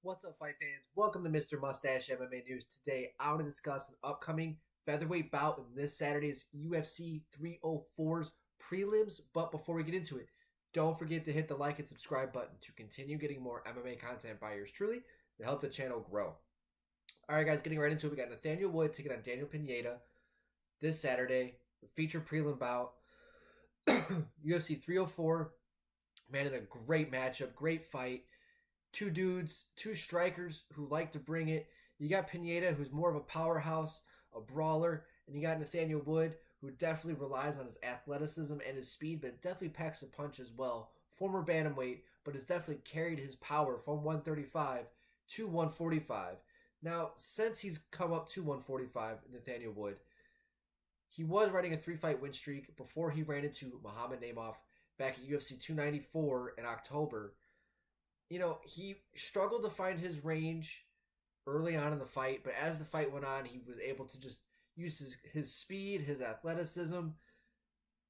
What's up, fight fans? Welcome to Mr. Mustache MMA News. Today, I want to discuss an upcoming featherweight bout in this Saturday's UFC 304's prelims. But before we get into it, don't forget to hit the like and subscribe button to continue getting more MMA content by yours truly to help the channel grow. All right, guys, getting right into it. We got Nathaniel Wood taking on Daniel Pineda this Saturday. The feature prelim bout. UFC 304. Man, in a great matchup, great fight. Two dudes, two strikers who like to bring it. You got Pineda, who's more of a powerhouse, a brawler, and you got Nathaniel Wood, who definitely relies on his athleticism and his speed, but definitely packs a punch as well. Former bantamweight, but has definitely carried his power from 135 to 145. Now, since he's come up to 145, Nathaniel Wood, he was riding a 3-fight win streak before he ran into Muhammad Naimov back at UFC 294 in October. You know, he struggled to find his range early on in the fight, but as the fight went on, he was able to just use his speed, his athleticism,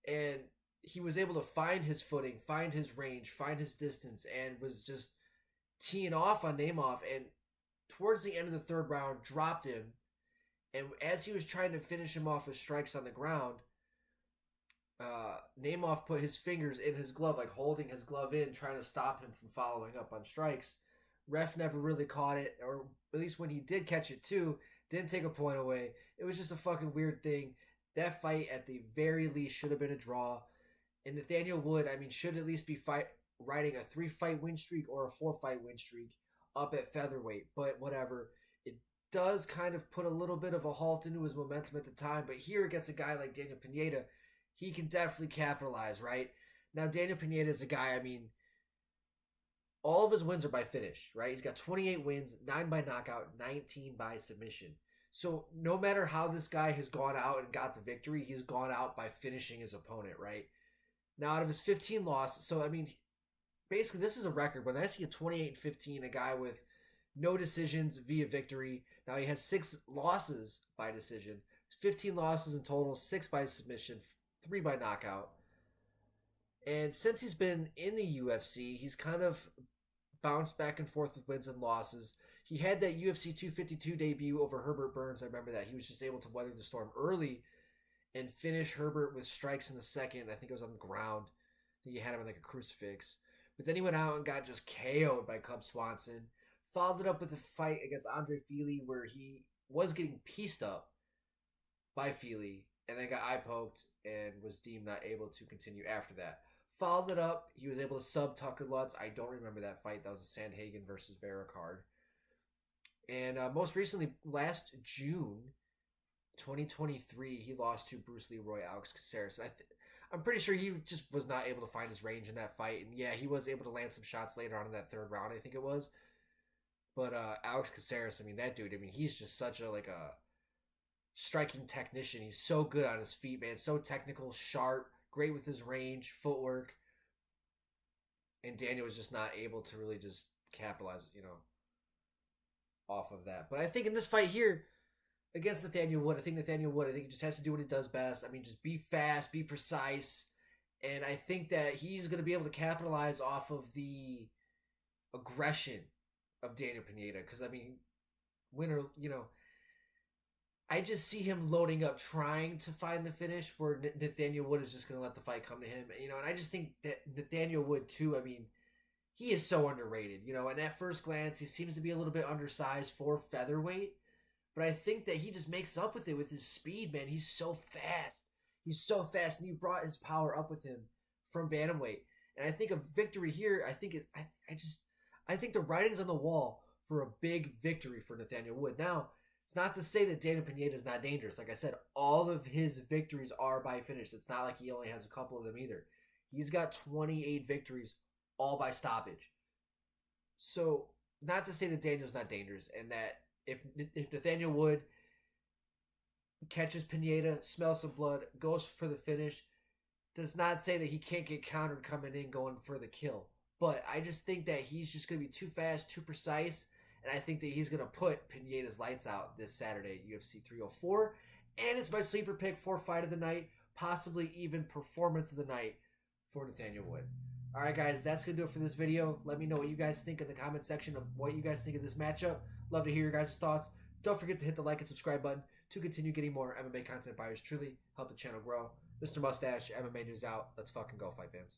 and he was able to find his footing, find his range, find his distance, and was just teeing off on Naimov, and towards the end of the third round, dropped him, and as he was trying to finish him off with strikes on the ground, Naimov put his fingers in his glove, like holding his glove in, trying to stop him from following up on strikes. Ref never really caught it, or at least when he did catch it too, didn't take a point away. It was just a fucking weird thing. That fight, at the very least, should have been a draw. And Nathaniel Wood, I mean, should at least be riding a 3-fight win streak or a 4-fight win streak up at featherweight. But whatever. It does kind of put a little bit of a halt into his momentum at the time. But here against a guy like Daniel Pineda, he can definitely capitalize, right? Now, Daniel Pineda is a guy, I mean, all of his wins are by finish, right? He's got 28 wins, 9 by knockout, 19 by submission. So no matter how this guy has gone out and got the victory, he's gone out by finishing his opponent, right? Now, out of his 15 losses, so I mean, basically this is a record. When I see a 28-15, a guy with no decisions via victory, now he has 6 losses by decision, 15 losses in total, 6 by submission, 3 by knockout. And since he's been in the UFC, he's kind of bounced back and forth with wins and losses. He had that UFC 252 debut over Herbert Burns. I remember that. He was just able to weather the storm early and finish Herbert with strikes in the second. I think it was on the ground. I think he had him like a crucifix. But then he went out and got just KO'd by Cub Swanson. Followed it up with a fight against Andre Fili where he was getting pieced up by Fili and then got eye poked and was deemed not able to continue after that. Followed it up. He was able to sub Tucker Lutz. I don't remember that fight. That was a Sandhagen versus Vera card. And most recently, last June 2023, he lost to Bruce Leroy Alex Caceres. I'm pretty sure he just was not able to find his range in that fight. And yeah, he was able to land some shots later on in that third round, I think it was. But Alex Caceres, I mean, that dude, I mean, he's just such a striking technician. He's so good on his feet, man. So technical, sharp, great with his range, footwork. And Daniel was just not able to really just capitalize, off of that. But I think in this fight here against Nathaniel Wood, I think he just has to do what he does best. I mean, just be fast, be precise. And I think that he's going to be able to capitalize off of the aggression of Daniel Pineda. Because, I mean, winner, I just see him loading up, trying to find the finish where Nathaniel Wood is just going to let the fight come to him. And I just think that Nathaniel Wood, too, I mean, he is so underrated. And at first glance, he seems to be a little bit undersized for featherweight. But I think that he just makes up with it with his speed, man. He's so fast. And he brought his power up with him from bantamweight. And I think a victory here, I think the writing's on the wall for a big victory for Nathaniel Wood. Now, it's not to say that Daniel Pineda is not dangerous. Like I said, all of his victories are by finish. It's not like he only has a couple of them either. He's got 28 victories, all by stoppage. So, not to say that Daniel's not dangerous, and that if Nathaniel Wood catches Pineda, smells some blood, goes for the finish, does not say that he can't get countered coming in, going for the kill. But I just think that he's just going to be too fast, too precise, and I think that he's going to put Pineda's lights out this Saturday at UFC 304. And it's my sleeper pick for fight of the night, possibly even performance of the night for Nathaniel Wood. All right, guys, that's going to do it for this video. Let me know what you guys think in the comment section of what you guys think of this matchup. Love to hear your guys' thoughts. Don't forget to hit the like and subscribe button to continue getting more MMA content by yours truly. Help the channel grow. Mr. Mustache, MMA News out. Let's fucking go, fight fans.